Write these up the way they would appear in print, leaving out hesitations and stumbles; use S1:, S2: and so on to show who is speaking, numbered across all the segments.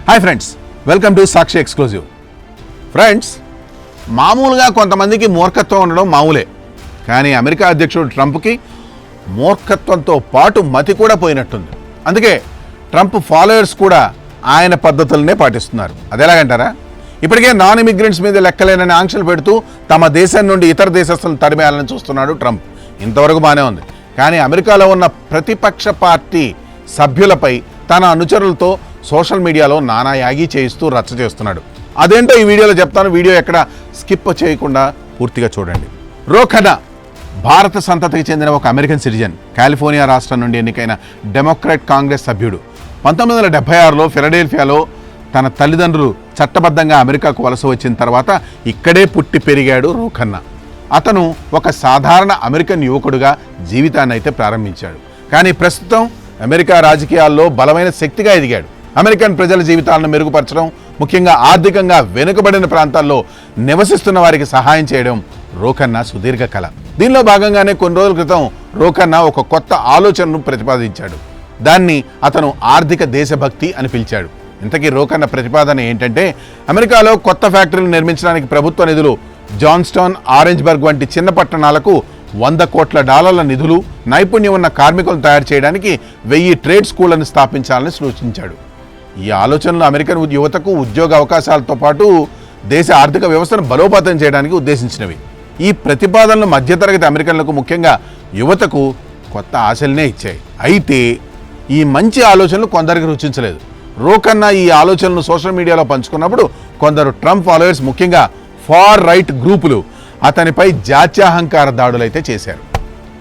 S1: Hi friends, welcome to Sakshi exclusive. Friends, మామూలుగా కొంతమందికి మూర్ఖత్వం ఉండడం మామూలే. కానీ అమెరికా అధ్యక్షుడు ట్రంప్కి మూర్ఖత్వంతో పాటు మతి కూడా పోయినట్టుంది. అందుకే ట్రంప్ ఫాలోయర్స్ కూడా ఆయన పద్ధతులనే పాటిస్తున్నారు. అదెలాగంటారా? ఇప్పటికే నాన్ ఇమిగ్రెంట్స్ మీద లెక్కలేనని ఆంక్షలు పెడుతూ తమ దేశం నుండి ఇతర దేశస్తులను తరిమేయాలని చూస్తున్నాడు ట్రంప్. ఇంతవరకు బాగానే ఉంది. కానీ అమెరికాలో ఉన్న ప్రతిపక్ష పార్టీ సభ్యులపై తన అనుచరులతో సోషల్ మీడియాలో నానా యాగి చేయిస్తూ రచ్చ చేస్తున్నాడు. అదేంటో ఈ వీడియోలో చెప్తాను. వీడియో ఎక్కడ స్కిప్ చేయకుండా పూర్తిగా చూడండి. రో ఖన్నా భారత సంతతికి చెందిన ఒక అమెరికన్ సిటిజన్. కాలిఫోర్నియా రాష్ట్రం నుండి ఎన్నికైన డెమోక్రాట్ కాంగ్రెస్ సభ్యుడు. 1976లో ఫిలడెల్ఫియాలో తన తల్లిదండ్రులు చట్టబద్ధంగా అమెరికాకు వలస వచ్చిన తర్వాత ఇక్కడే పుట్టి పెరిగాడు రో ఖన్నా. అతను ఒక సాధారణ అమెరికన్ యువకుడుగా జీవితాన్ని అయితే ప్రారంభించాడు. కానీ ప్రస్తుతం అమెరికా రాజకీయాల్లో బలమైన శక్తిగా ఎదిగాడు. అమెరికన్ ప్రజల జీవితాలను మెరుగుపరచడం, ముఖ్యంగా ఆర్థికంగా వెనుకబడిన ప్రాంతాల్లో నివసిస్తున్న వారికి సహాయం చేయడం రో ఖన్నా సుదీర్ఘ కళ. దీనిలో భాగంగానే కొన్ని రోజుల క్రితం రో ఖన్నా ఒక కొత్త ఆలోచనను ప్రతిపాదించాడు. దాన్ని అతను ఆర్థిక దేశభక్తి అని పిలిచాడు. ఇంతకీ రో ఖన్నా ప్రతిపాదన ఏంటంటే, అమెరికాలో కొత్త ఫ్యాక్టరీలు నిర్మించడానికి ప్రభుత్వ నిధులు జాన్స్టౌన్, ఆరెంజ్బర్గ్ వంటి చిన్న పట్టణాలకు $100 కోట్ల నిధులు, నైపుణ్యం ఉన్న కార్మికులను తయారు చేయడానికి 1000 ట్రేడ్ స్కూళ్లను స్థాపించాలని సూచించాడు. ఈ ఆలోచనలు అమెరికన్ యువతకు ఉద్యోగ అవకాశాలతో పాటు దేశ ఆర్థిక వ్యవస్థను బలోపేతం చేయడానికి ఉద్దేశించినవి. ఈ ప్రతిపాదనలు మధ్యతరగతి అమెరికన్లకు, ముఖ్యంగా యువతకు కొత్త ఆశలనే ఇచ్చాయి. అయితే ఈ మంచి ఆలోచనలు కొందరికి రుచించలేదు. రో ఖన్నా ఈ ఆలోచనలు సోషల్ మీడియాలో పంచుకున్నప్పుడు కొందరు ట్రంప్ ఫాలోయర్స్, ముఖ్యంగా ఫార్ రైట్ గ్రూపులు అతనిపై జాత్యాహంకార దాడులైతే చేశారు.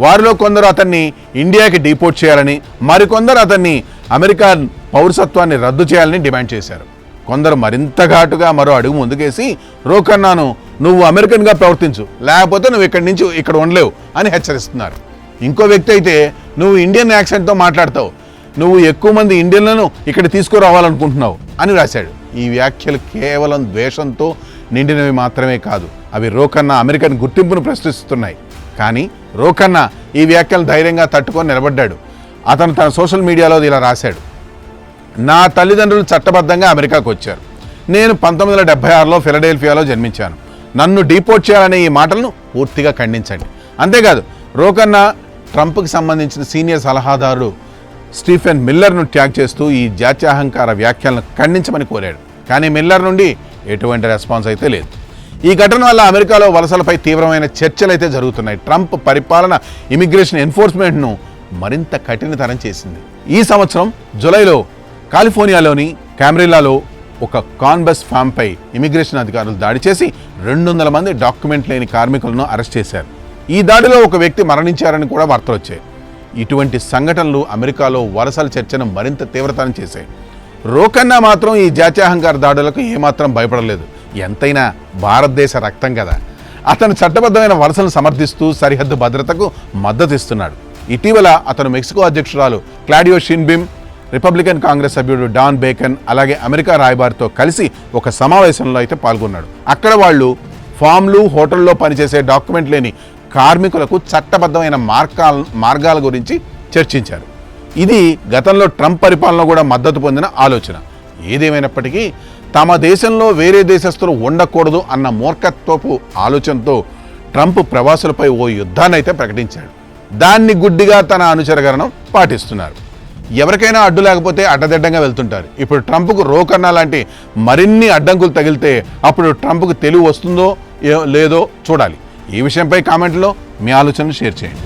S1: వారిలో కొందరు అతన్ని ఇండియాకి డిపోర్ట్ చేయాలని, మరికొందరు అతన్ని అమెరికా పౌరసత్వాన్ని రద్దు చేయాలని డిమాండ్ చేశారు. కొందరు మరింత ఘాటుగా మరో అడుగు ముందుకేసి రో ఖన్నాను నువ్వు అమెరికన్గా ప్రవర్తించు, లేకపోతే నువ్వు ఇక్కడి నుంచి ఇక్కడ ఉండలేవు అని హెచ్చరిస్తున్నారు. ఇంకో వ్యక్తి అయితే నువ్వు ఇండియన్ యాక్సెంట్తో మాట్లాడతావు, నువ్వు ఎక్కువ మంది ఇండియన్లను ఇక్కడ తీసుకురావాలనుకుంటున్నావు అని రాశాడు. ఈ వ్యాఖ్యలు కేవలం ద్వేషంతో నిండినవి మాత్రమే కాదు, అవి రో ఖన్నా అమెరికన్ గుర్తింపును ప్రశ్నిస్తున్నాయి. కానీ రో ఖన్నా ఈ వ్యాఖ్యలను ధైర్యంగా తట్టుకొని నిలబడ్డాడు. అతను తన సోషల్ మీడియాలో ఇలా రాశాడు: నా తల్లిదండ్రులు చట్టబద్ధంగా అమెరికాకు వచ్చారు. నేను 1976లో ఫిలడెల్ఫియాలో జన్మించాను. నన్ను డిపోర్ట్ చేయాలనే ఈ మాటలను పూర్తిగా ఖండించండి. అంతేకాదు, రో ఖన్నా ట్రంప్కి సంబంధించిన సీనియర్ సలహాదారుడు స్టీఫెన్ మిల్లర్ను ట్యాగ్ చేస్తూ ఈ జాత్యాహంకార వ్యాఖ్యలను ఖండించమని కోరాడు. కానీ మిల్లర్ నుండి ఎటువంటి రెస్పాన్స్ అయితే లేదు. ఈ ఘటన వల్ల అమెరికాలో వలసలపై తీవ్రమైన చర్చలు అయితే జరుగుతున్నాయి. ట్రంప్ పరిపాలన ఇమిగ్రేషన్ ఎన్ఫోర్స్మెంట్ను మరింత కఠినతరం చేసింది. ఈ సంవత్సరం జూలైలో కాలిఫోర్నియాలోని క్యామ్రిల్లాలో ఒక కాన్బస్ ఫామ్పై ఇమిగ్రేషన్ అధికారులు దాడి చేసి 200 మంది డాక్యుమెంట్ లేని కార్మికులను అరెస్ట్ చేశారు. ఈ దాడిలో ఒక వ్యక్తి మరణించారని కూడా వార్తలు వచ్చాయి. ఇటువంటి సంఘటనలు అమెరికాలో వలసల చర్చను మరింత తీవ్రతరం చేశాయి. రో ఖన్నా మాత్రం ఈ జాత్యాహంకార దాడులకు ఏమాత్రం భయపడలేదు. ఎంతైనా భారతదేశ రక్తం కదా. అతను చట్టబద్ధమైన వలసలను సమర్థిస్తూ సరిహద్దు భద్రతకు మద్దతు ఇస్తున్నాడు. ఇటీవల అతను మెక్సికో అధ్యక్షురాలు క్లాడియో షిన్బిమ్, రిపబ్లికన్ కాంగ్రెస్ సభ్యుడు డాన్ బేకన్, అలాగే అమెరికా రాయబారితో కలిసి ఒక సమావేశంలో అయితే పాల్గొన్నాడు. అక్కడ వాళ్ళు ఫామ్లు, హోటల్లో పనిచేసే డాక్యుమెంట్ లేని కార్మికులకు చట్టబద్ధమైన మార్గాల గురించి చర్చించారు. ఇది గతంలో ట్రంప్ పరిపాలన కూడా మద్దతు పొందిన ఆలోచన. ఏదేమైనప్పటికీ తమ దేశంలో వేరే దేశస్తులు ఉండకూడదు అన్న మూర్ఖత్వపు ఆలోచనతో ట్రంప్ ప్రవాసులపై ఓ యుద్ధాన్ని అయితే ప్రకటించాడు. దాన్ని గుడ్డిగా తన అనుచరగణం పాటిస్తున్నారు. ఎవరికైనా అడ్డు లేకపోతే అడ్డదిడ్డంగా వెళ్తుంటారు. ఇప్పుడు ట్రంప్కు రో ఖన్నా లాంటి మరిన్ని అడ్డంకులు తగిలితే అప్పుడు ట్రంప్కు తెలివి వస్తుందో లేదో చూడాలి. ఈ విషయంపై కామెంట్లో మీ ఆలోచనలు షేర్ చేయండి.